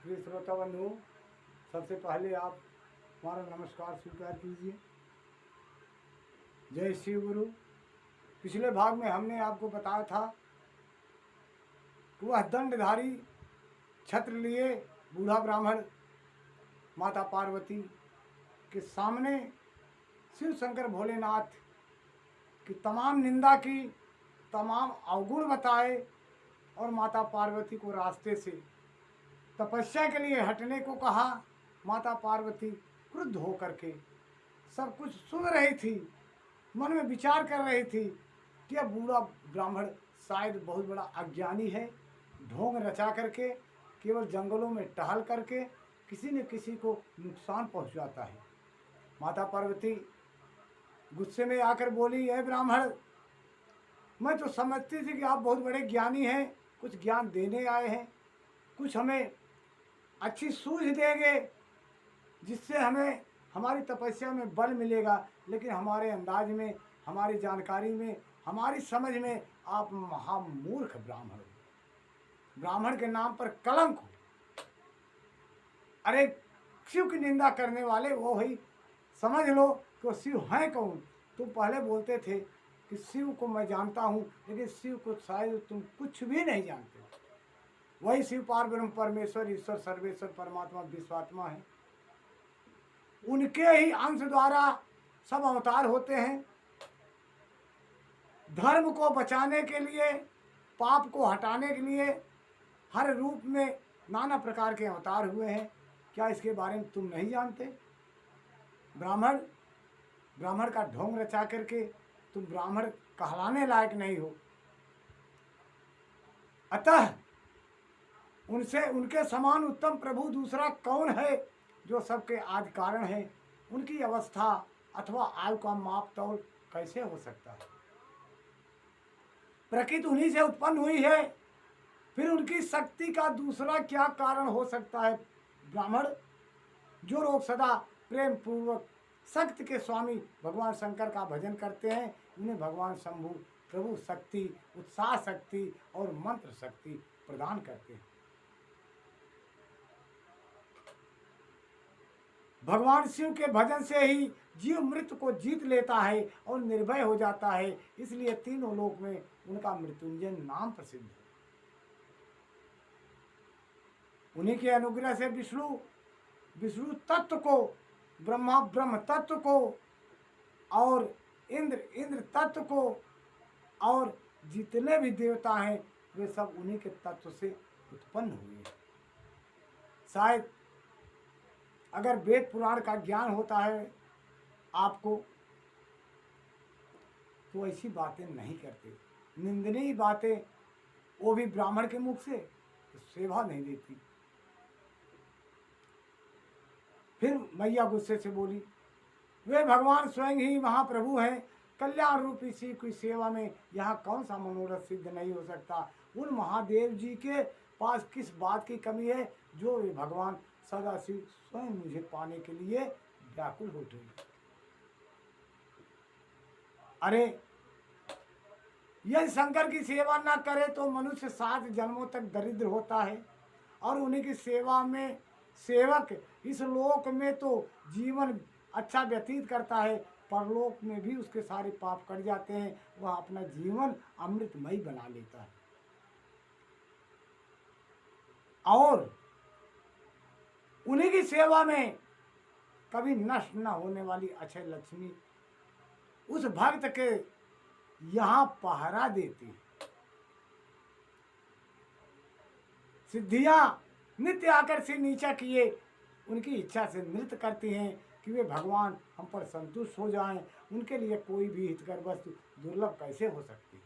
प्रिय श्रोता बंधु, सबसे पहले आप हमारा नमस्कार स्वीकार कीजिए। जय शिव गुरु। पिछले भाग में हमने आपको बताया था कि वह दंडधारी छत्र लिए बूढ़ा ब्राह्मण माता पार्वती के सामने शिव शंकर भोलेनाथ की तमाम निंदा की, तमाम अवगुण बताए और माता पार्वती को रास्ते से तपस्या के लिए हटने को कहा। माता पार्वती क्रुद्ध होकर के सब कुछ सुन रही थी, मन में विचार कर रही थी कि यह बूढ़ा ब्राह्मण शायद बहुत बड़ा अज्ञानी है, ढोंग रचा करके केवल जंगलों में टहल करके किसी न किसी को नुकसान पहुंचाता है। माता पार्वती गुस्से में आकर बोली, हे ब्राह्मण, मैं तो समझती थी कि आप बहुत बड़े ज्ञानी हैं, कुछ ज्ञान देने आए हैं, कुछ हमें अच्छी सूझ देंगे जिससे हमें हमारी तपस्या में बल मिलेगा, लेकिन हमारे अंदाज में, हमारी जानकारी में, हमारी समझ में आप महामूर्ख ब्राह्मण हो, ब्राह्मण के नाम पर कलंक हो। अरे शिव की निंदा करने वाले वो ही समझ लो कि शिव हैं कौन। तुम पहले बोलते थे कि शिव को मैं जानता हूँ, लेकिन शिव को शायद तुम कुछ भी नहीं जानते। वही शिव पार ब्रह्म परमेश्वर ईश्वर सर्वेश्वर परमात्मा विश्वात्मा है। उनके ही अंश द्वारा सब अवतार होते हैं। धर्म को बचाने के लिए, पाप को हटाने के लिए हर रूप में नाना प्रकार के अवतार हुए हैं। क्या इसके बारे में तुम नहीं जानते? ब्राह्मण का ढोंग रचा करके तुम ब्राह्मण कहलाने लायक नहीं हो। अतः उनके समान उत्तम प्रभु दूसरा कौन है जो सबके आदि कारण है? उनकी अवस्था अथवा आयु का माप तौल कैसे हो सकता है? प्रकृति उन्हीं से उत्पन्न हुई है, फिर उनकी शक्ति का दूसरा क्या कारण हो सकता है? ब्राह्मण, जो लोग सदा प्रेम पूर्वक शक्ति के स्वामी भगवान शंकर का भजन करते हैं, उन्हें भगवान शंभु प्रभु शक्ति, उत्साह शक्ति और मंत्र शक्ति प्रदान करते हैं। भगवान शिव के भजन से ही जीव मृत्यु को जीत लेता है और निर्भय हो जाता है, इसलिए तीनों लोक में उनका मृत्युंजय नाम प्रसिद्ध है। उन्हीं के अनुग्रह से विष्णु तत्व को, ब्रह्मा ब्रह्म तत्व को और इंद्र तत्व को, और जितने भी देवता हैं वे सब उन्हीं के तत्व से उत्पन्न हुए हैं। शायद अगर वेद पुराण का ज्ञान होता है आपको तो ऐसी बातें नहीं करते। निंदनीय बातें, वो भी ब्राह्मण के मुख से, तो सेवा नहीं देती। फिर मैया गुस्से से बोली, वे भगवान स्वयं ही महाप्रभु हैं, कल्याण रूपी शिव की सेवा में यहाँ कौन सा मनोरथ सिद्ध नहीं हो सकता? उन महादेव जी के पास किस बात की कमी है जो वे भगवान सदाशिव स्वयं मुझे पाने के लिए व्याकुल होते हैं? अरे यदि शंकर की सेवा न करे तो मनुष्य 7 जन्मों तक दरिद्र होता है, और उन्हीं की सेवा में सेवक इस लोक में तो जीवन अच्छा व्यतीत करता है, परलोक में भी उसके सारे पाप कट जाते हैं, वह अपना जीवन अमृतमयी बना लेता है। और उन्हीं की सेवा में कभी नष्ट न होने वाली अक्षय लक्ष्मी उस भक्त के यहाँ पहरा देती है। सिद्धियां नित्य आकर से नीचा किए उनकी इच्छा से नृत्य करती हैं कि वे भगवान हम पर संतुष्ट हो जाएं। उनके लिए कोई भी हितकर वस्तु दुर्लभ कैसे हो सकती है?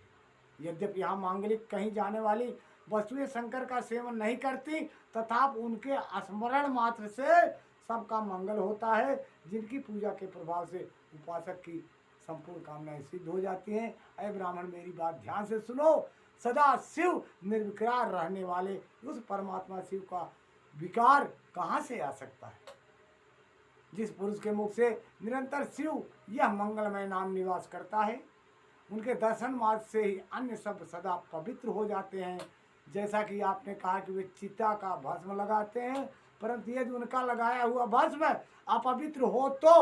यद्यपि यहाँ मांगलिक कहीं जाने वाली वस्तुएं शंकर का सेवन नहीं करती, तथापि उनके स्मरण मात्र से सबका मंगल होता है, जिनकी पूजा के प्रभाव से उपासक की संपूर्ण कामनाएं सिद्ध हो जाती हैं। अय ब्राह्मण, मेरी बात ध्यान से सुनो। सदा शिव निर्विकार रहने वाले उस परमात्मा शिव का विकार कहाँ से आ सकता है? जिस पुरुष के मुख से निरंतर शिव यह मंगलमय नाम निवास करता है, उनके दर्शन मार्ग से ही अन्य सब सदा पवित्र हो जाते हैं। जैसा कि आपने कहा कि वे चिता का भस्म लगाते हैं, परंतु यदि उनका लगाया हुआ भस्म अपवित्र हो तो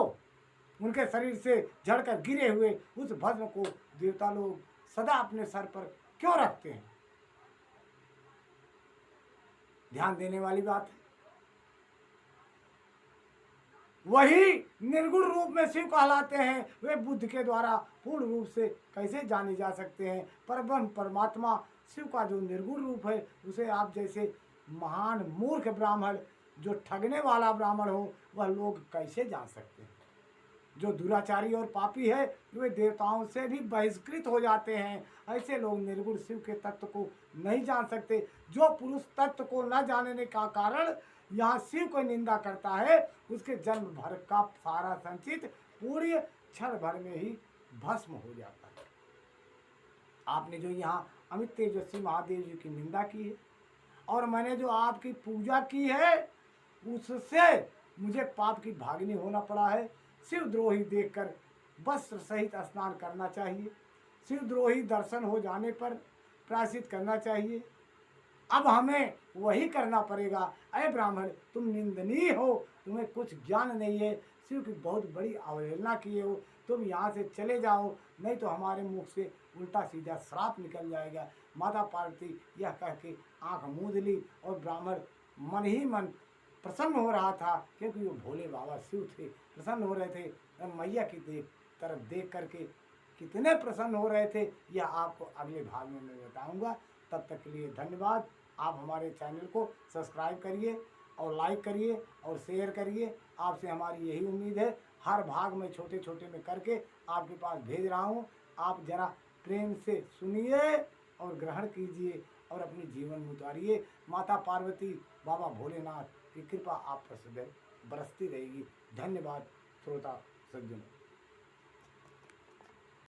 उनके शरीर से झड़कर गिरे हुए उस भस्म को देवता लोग सदा अपने सर पर क्यों रखते हैं? ध्यान देने वाली बात है। वही निर्गुण रूप में शिव कहलाते हैं, वे बुद्ध के द्वारा पूर्ण रूप से कैसे जाने जा सकते हैं? परब्रह्म परमात्मा शिव का जो निर्गुण रूप है उसे आप जैसे महान मूर्ख ब्राह्मण, जो ठगने वाला ब्राह्मण हो, वह लोग कैसे जान सकते हैं? जो दुराचारी और पापी है वे देवताओं से भी बहिष्कृत हो जाते हैं। ऐसे लोग निर्गुण शिव के तत्व को नहीं जान सकते। जो पुरुष तत्व को न जानने का कारण यहाँ शिव को निंदा करता है, उसके जन्म भर का सारा संचित पूरी क्षण भर में ही भस्म हो जाता है। आपने जो यहाँ अमित तेजस्वी महादेव जी की निंदा की है और मैंने जो आपकी पूजा की है, उससे मुझे पाप की भागिनी होना पड़ा है। शिवद्रोही देखकर वस्त्र सहित स्नान करना चाहिए। शिवद्रोही दर्शन हो जाने पर प्रायश्चित करना चाहिए। अब हमें वही करना पड़ेगा। अरे ब्राह्मण, तुम निंदनीय हो, तुम्हें कुछ ज्ञान नहीं है, शिव की बहुत बड़ी अवहेलना किए हो, तुम यहाँ से चले जाओ, नहीं तो हमारे मुख से उल्टा सीधा श्राप निकल जाएगा। माता पार्वती यह कह के आँख मूंद ली और ब्राह्मण मन ही मन प्रसन्न हो रहा था, क्योंकि वो भोले बाबा शिव थे, प्रसन्न हो रहे थे। मैया की तरफ देख करके कितने प्रसन्न हो रहे थे, यह आपको अगले भाग में मैं बताऊंगा। तब तक के लिए धन्यवाद। आप हमारे चैनल को सब्सक्राइब करिए और लाइक करिए और शेयर करिए। आपसे हमारी यही उम्मीद है। हर भाग में छोटे छोटे में करके आपके पास भेज रहा हूँ। आप जरा प्रेम से सुनिए और ग्रहण कीजिए और अपने जीवन में उतारिए। माता पार्वती, बाबा भोलेनाथ की कृपा आप पर सदैव बरसती रहेगी। धन्यवाद श्रोता सज्जनों।